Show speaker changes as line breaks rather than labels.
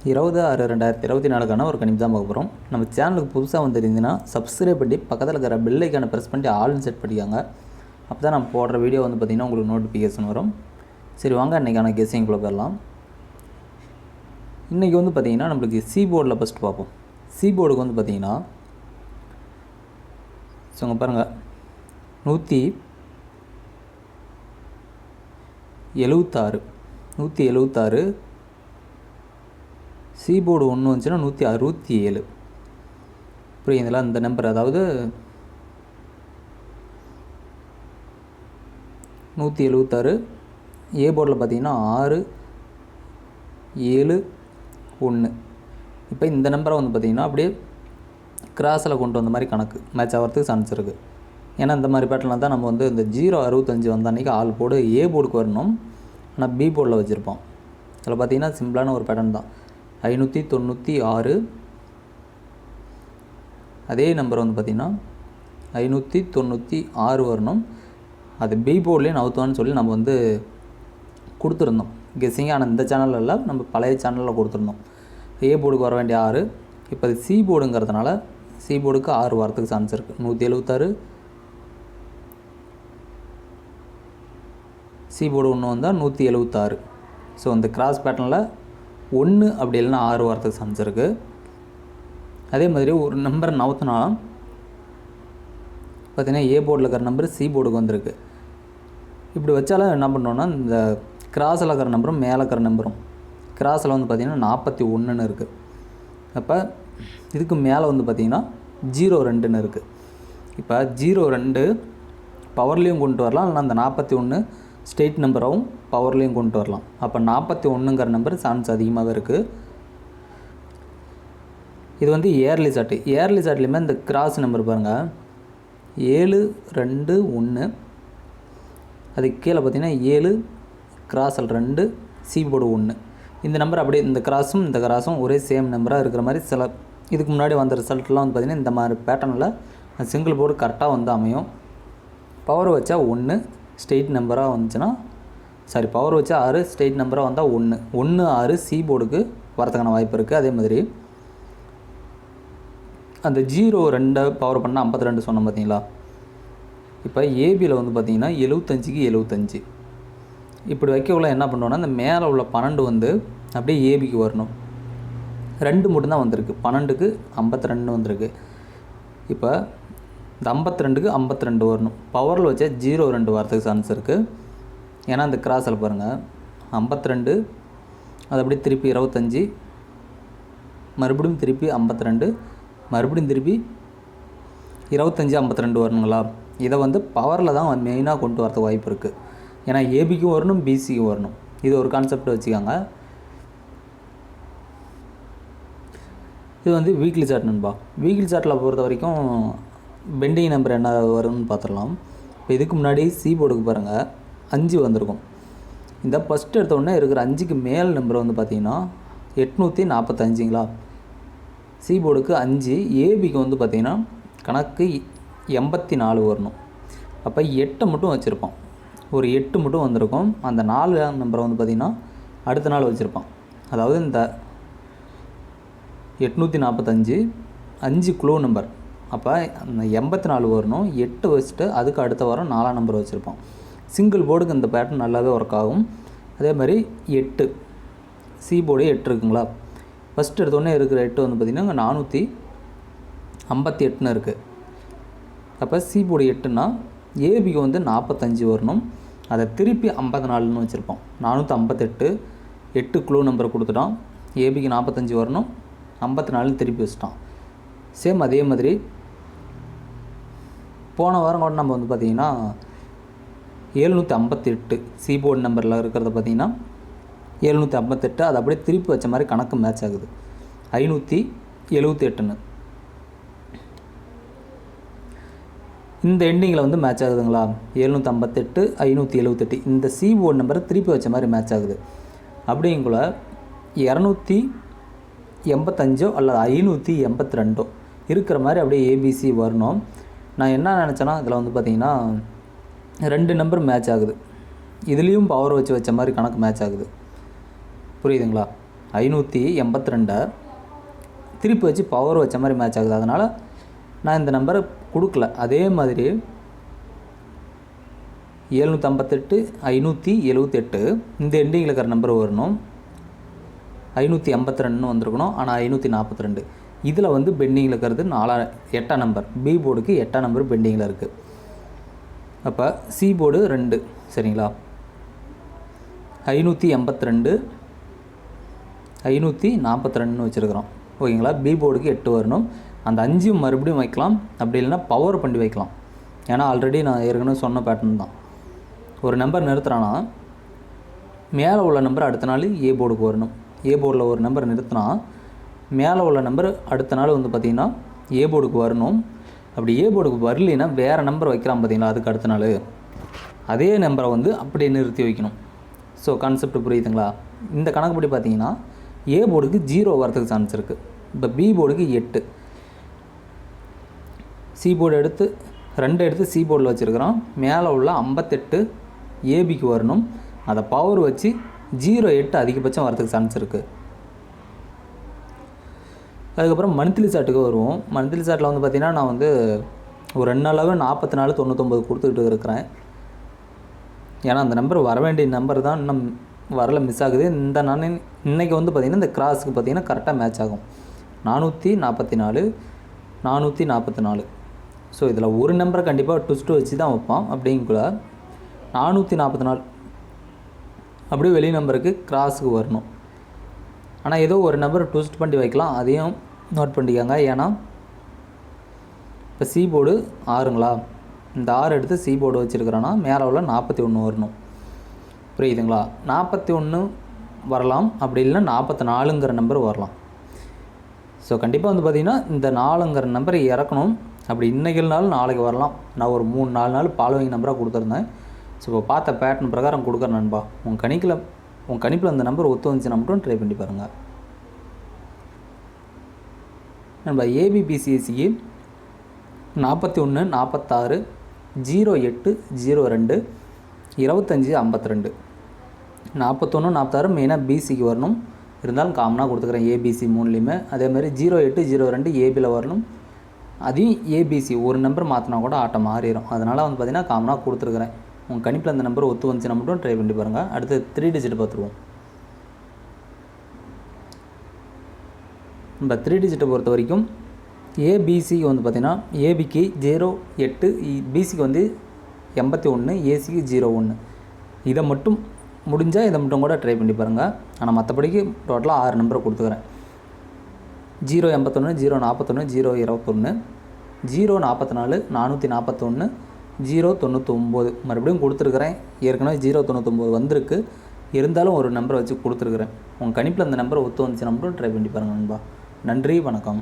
20/6/2024 ஒரு கணிப்பு தான் பார்க்க போகிறோம். நம்ம சேனலுக்கு புதுசாக வந்துருந்தீங்கன்னா சப்ஸ்கிரைப் பண்ணி பக்கத்தில் இருக்கிற பெல் ஐக்கானை ப்ரெஸ் பண்ணி ஆல்னு செட் பண்ணிக்காங்க. அப்போ தான் நம்ம போடுற வீடியோ வந்து பார்த்திங்கன்னா உங்களுக்கு நோட்டிஃபிகேஷன் வரும். சரி வாங்க இன்றைக்கான கெஸ்ஸிங்குள்ளே போயிடலாம். இன்றைக்கி வந்து பார்த்திங்கன்னா நம்மளுக்கு சி போர்டில் ஃபஸ்ட்டு பார்ப்போம். சி போர்டுக்கு வந்து பார்த்திங்கன்னா இங்கே பாருங்கள் 176 சி போர்டு ஒன்று வந்துச்சுன்னா 167 புரியுதுங்களா? இந்த நம்பர் அதாவது 176 ஏ போர்டில் பார்த்தீங்கன்னா 6 7 1. இப்போ இந்த நம்பரை வந்து பார்த்திங்கன்னா அப்படியே கிராஸில் கொண்டு வந்த மாதிரி கணக்கு மேட்ச் ஆகிறதுக்கு சான்ஸ் இருக்குது. ஏன்னா இந்த மாதிரி பேட்டர்னில் தான் நம்ம வந்து இந்த 065 வந்த அன்றைக்கி ஆல் போர்டு ஏ போர்டுக்கு வரணும், ஆனால் பி போர்டில் வச்சுருப்போம். அதில் பார்த்திங்கன்னா சிம்பிளான ஒரு பேட்டர்ன் தான். 596 அதே நம்பர் வந்து பார்த்திங்கன்னா 596 வரணும். அது பி போர்ட்லேயே நவுத்துவான்னு சொல்லி நம்ம வந்து கொடுத்துருந்தோம் கெஸ்ஸிங். ஆனால் இந்த சேனலில் நம்ம பழைய சேனலில் கொடுத்துருந்தோம். ஏ போர்டுக்கு வர வேண்டிய 6, இப்போ அது சி போர்டுங்கிறதுனால சி போர்டுக்கு 6 வரத்துக்கு சான்ஸ் இருக்குது. 176 சி போர்டு ஒன்று வந்தால் 176. ஸோ இந்த கிராஸ் பேட்டர்னில் 1 அப்படி இல்லைன்னா 6 வரத்துக்கு சான்ஸ் இருக்குது. அதே மாதிரி ஒரு நம்பர் நவுத்தினா பார்த்திங்கன்னா ஏ போர்டில் இருக்கிற நம்பர் சி போர்டுக்கு வந்திருக்கு. இப்படி வச்சாலும் என்ன பண்ணோன்னா இந்த கிராஸில் இருக்கிற நம்பரும் மேலே இருக்கிற நம்பரும் கிராஸில் வந்து பார்த்திங்கன்னா 41ன்னு இருக்குது. அப்போ இதுக்கு மேலே வந்து பார்த்திங்கன்னா 02ன்னு இருக்குது. இப்போ 02 பவர்லேயும் கொண்டு வரலாம், இல்லைனா அந்த 41 ஸ்டேட் நம்பராகவும் பவர்லேயும் கொண்டு வரலாம். அப்போ 41ங்கிற நம்பர் சான்ஸ் அதிகமாகவே இருக்குது. இது வந்து ஏர்லி சார்ட்டு. ஏர்லி சார்ட்லேயுமே இந்த கிராஸ் நம்பர் பாருங்கள் 721. அதுக்கு கீழே பார்த்திங்கன்னா 7 கிராஸில் 2 சி போர்டு 1. இந்த நம்பர் அப்படியே இந்த கிராஸும் இந்த கிராஸும் ஒரே சேம் நம்பராக இருக்கிற மாதிரி சில இதுக்கு முன்னாடி வந்த ரிசல்ட்லாம் வந்து பார்த்திங்கன்னா இந்த மாதிரி பேட்டர்னில் சிங்கிள் போர்டு கரெக்டாக வந்து அமையும். பவர் வச்சா 1 ஸ்டேட் நம்பராக வந்துச்சுன்னா பவர் வச்சா 6 ஸ்டேட் நம்பராக வந்தால் 1 6 சி போர்டுக்கு வரதுக்கான வாய்ப்பு இருக்குது. அதே மாதிரி அந்த 02 பவர் பண்ணால் 52 சொன்னோம் பார்த்தீங்களா? இப்போ ஏபியில் வந்து பார்த்திங்கன்னா 75க்கு 75 இப்படி வைக்கக்குள்ள என்ன பண்ணுவோன்னா இந்த மேலே உள்ள 12 வந்து அப்படியே ஏபிக்கு வரணும். 2 மட்டும்தான் வந்திருக்கு. 12க்கு 52 வந்திருக்கு. இப்போ இந்த 52க்கு 52 வரணும். பவரில் வச்சா 02 வரத்துக்கு சான்ஸ் இருக்குது. ஏன்னா இந்த கிராஸில் பாருங்கள் 52 அது அப்படியே திருப்பி 25 மறுபடியும் திருப்பி 52 மறுபடியும் திருப்பி 25 52 வரணுங்களா? இதை வந்து பவரில் தான் மெயினாக கொண்டு வரதுக்கு வாய்ப்பு இருக்குது. ஏன்னா ஏபிக்கும் வரணும் பிசிக்கும் வரணும். இது ஒரு கான்செப்ட் வச்சுக்காங்க. இது வந்து வீக்லி சார்ட் நண்பா. வீக்லி சார்ட்டில் பொறுத்த வரைக்கும் பெண்டிங் நம்பர் என்ன வரும்னு பார்த்துடலாம். இப்போ இதுக்கு முன்னாடி சி போர்டுக்கு பாருங்கள் 5 வந்திருக்கும். இந்த ஃபஸ்ட்டு எடுத்தோடனே இருக்கிற 5க்கு மேல் நம்பர் வந்து பார்த்திங்கன்னா 845ங்களா? சி போர்டுக்கு 5, ஏபிக்கு வந்து பார்த்திங்கன்னா கணக்கு 84 வரணும். அப்போ 8 மட்டும் வச்சுருப்பான். ஒரு 8 மட்டும் வந்திருக்கும். அந்த 4 நம்பரை வந்து பார்த்திங்கன்னா அடுத்த நாள் வச்சுருப்பான். அதாவது இந்த 845 5 க்ளூ நம்பர். அப்போ அந்த 84 வரணும். 8 வச்சுட்டு அதுக்கு அடுத்த வாரம் 4ஆம் நம்பர் வச்சுருப்பான். சிங்கிள் போர்டுக்கு இந்த பேட்டர்ன் நல்லாவே ஒர்க் ஆகும். அதே மாதிரி 8 சி போர்டு 8 இருக்குங்களா? ஃபஸ்ட்டு எடுத்தோடனே இருக்கிற 8 வந்து பார்த்திங்கன்னா இங்கே 458ன்னு இருக்குது. அப்போ சி போர்டு 8ன்னா ஏபிக்கு வந்து 45 வரணும். அதை திருப்பி 54ன்னு வச்சுருப்போம். 458 8 க்ளூ நம்பர் கொடுத்துட்டான். ஏபிக்கு 45 வரணும், 54 திருப்பி வச்சுட்டான். சேம் அதே மாதிரி போன வாரம் கூட நம்ம வந்து பார்த்திங்கன்னா 758 சி போர்டு நம்பரில் இருக்கிறத பார்த்திங்கன்னா 758 அது அப்படியே திருப்பி வச்ச மாதிரி கணக்கு மேட்ச் ஆகுது. 578ன்னு இந்த எண்டிங்கில் வந்து மேட்ச் ஆகுதுங்களா? 758 578 இந்த சி போர்டு நம்பரை திருப்பி வச்ச மாதிரி மேட்ச் ஆகுது. அப்படிங்குள்ள 285 அல்லது 582 இருக்கிற மாதிரி அப்படியே ஏபிசி வரணும். நான் என்ன நினச்சேன்னா இதில் வந்து பார்த்திங்கன்னா 2 நம்பர் மேட்ச் ஆகுது. இதுலேயும் பவர் வச்ச மாதிரி கணக்கு மேட்ச் ஆகுது. புரியுதுங்களா? 582 திருப்பி வச்சு பவர் வச்ச மாதிரி மேட்ச் ஆகுது. அதனால் நான் இந்த நம்பரை கொடுக்கல. அதே மாதிரி 758 578 இந்த எண்டிங்கில் இருக்கிற நம்பர் வரணும். 582 வந்திருக்கணும். ஆனால் 542 இதில் வந்து பெண்டிங்கில் இருக்கிறது 8ஆம் நம்பர். பி போர்டுக்கு 8ஆம் நம்பர் பெண்டிங்கில் இருக்குது. அப்போ சி போர்டு 2 சரிங்களா. 582 542 வச்சுருக்கிறோம் ஓகேங்களா. பி போர்டுக்கு 8 வரணும். அந்த 5 மறுபடியும் வைக்கலாம், அப்படி இல்லைன்னா பவர் பண்ணி வைக்கலாம். ஏன்னா ஆல்ரெடி நான் ஏற்கனவே சொன்ன பேட்டர்ன் தான். ஒரு நம்பர் நிறுத்துறான்னா மேலே உள்ள நம்பர் அடுத்த நாள் ஏ போர்டுக்கு வரணும். ஏ போர்டில் ஒரு நம்பர் நிறுத்தினா மேலே உள்ள நம்பர் அடுத்த நாள் வந்து பார்த்திங்கன்னா ஏ போர்டுக்கு வரணும். அப்படி ஏ போர்டுக்கு வரலைன்னா வேறு நம்பர் வைக்கிறான் பார்த்திங்களா, அதுக்கு அடுத்த நாள் அதே நம்பரை வந்து அப்படியே நிறுத்தி வைக்கணும். ஸோ கான்செப்ட் புரியுதுங்களா. இந்த கணக்குப்படி பார்த்திங்கன்னா ஏ போர்டுக்கு 0 வரதுக்கு சான்ஸ் இருக்குது. இப்போ பி போர்டுக்கு 8, சி போர்டு எடுத்து 2 எடுத்து சி போர்டில் வச்சுருக்கிறோம். மேலே உள்ள 58 ஏபிக்கு வரணும். அதை பவர் வச்சு 08 அதிகபட்சம் வரதுக்கு சான்ஸ் இருக்குது. அதுக்கப்புறம் மந்த்லி சார்ட்டுக்கு வருவோம். மந்த்லி சார்ட்டில் வந்து பார்த்திங்கன்னா நான் வந்து ஒரு 2 நாளாகவே 44 99 கொடுத்துக்கிட்டு இருக்கிறேன். ஏன்னா அந்த நம்பர் வர வேண்டிய நம்பர் தான் இன்னும் வரல, மிஸ் ஆகுது. இந்த நான் இன்றைக்கி வந்து பார்த்திங்கன்னா இந்த கிராஸுக்கு பார்த்திங்கன்னா கரெக்டாக மேட்ச் ஆகும். 444 444. ஸோ இதில் ஒரு நம்பரை கண்டிப்பாக ட்விஸ்ட்டு வச்சு தான் வைப்பான். அப்படிங்கக்குள்ள 444 அப்படியே வெளி நம்பருக்கு கிராஸுக்கு வரணும். ஆனால் ஏதோ ஒரு நம்பர் ட்விஸ்ட் பண்ணி வைக்கலாம், அதையும் நோட் பண்ணிக்கோங்க. ஏன்னா இப்போ சி போர்டு 6ங்களா, இந்த 6 எடுத்து சி போர்டு வச்சுருக்கிறோன்னா மேலே உள்ள 41 வரணும். புரியுதுங்களா. 41 வரலாம், அப்படி இல்லைன்னா 44ங்கிற நம்பர் வரலாம். ஸோ கண்டிப்பாக வந்து பார்த்திங்கன்னா இந்த 4ங்கிற நம்பரை இறக்கணும். அப்படி இன்றைக்கினாலும் நாளைக்கு வரலாம். நான் ஒரு 3-4 நாள் ஃபாலோவிங் நம்பராக கொடுத்துருந்தேன். ஸோ இப்போ பார்த்த பேட்டர்ன் பிரகாரம் கொடுக்குறேன் நண்பா. உங்கள் கணிப்பில் அந்த நம்பர் ஒத்து வந்துச்சுன்னா மட்டும் ட்ரை பண்ணி பாருங்கள் நண்பா. ஏபிபிசிஎஸ்சிக்கு 41 46 08 02 25 52 41 46 மெயினாக பிசிக்கு வரணும். இருந்தாலும் காமனாக கொடுத்துக்கிறேன் ஏபிசி 3லேயுமே. அதேமாதிரி 08 02 ஏபியில் வரணும். அதையும் ஏபிசி ஒரு நம்பர் மாற்றினா கூட ஆட்டம் மாறிடும். அதனால் வந்து பார்த்திங்கன்னா காமனாக கொடுத்துருக்குறேன். உங்கள் கணிப்பில் அந்த நம்பர் ஒத்து வந்துச்சுன்னா மட்டும் ட்ரை பண்ணி பாருங்கள். அடுத்து 3 டிஜிட் பார்த்துருவோம். நம்ம 3 டிஜிட்டை பொறுத்த வரைக்கும் ஏபிசிக்கு வந்து பார்த்திங்கன்னா ஏபிக்கு 08, பிசிக்கு வந்து 81, ஏசிக்கு 01. இதை மட்டும் முடிஞ்சால் இதை மட்டும் கூட ட்ரை பண்ணி பாருங்கள். ஆனால் மற்றபடிக்கு டோட்டலாக 6 நம்பரை கொடுத்துக்கிறேன். 081 041 021 044 441 099 மறுபடியும் கொடுத்துருக்குறேன். ஏற்கனவே 099 வந்திருக்கு, இருந்தாலும் ஒரு நம்பரை வச்சு கொடுத்துருக்குறேன். உங்கள் கணிப்பில் அந்த நம்பரை ஒத்து வந்துச்சுன்னா மட்டும் ட்ரை பண்ணி பாருங்கள் நண்பா. நன்றி, வணக்கம்.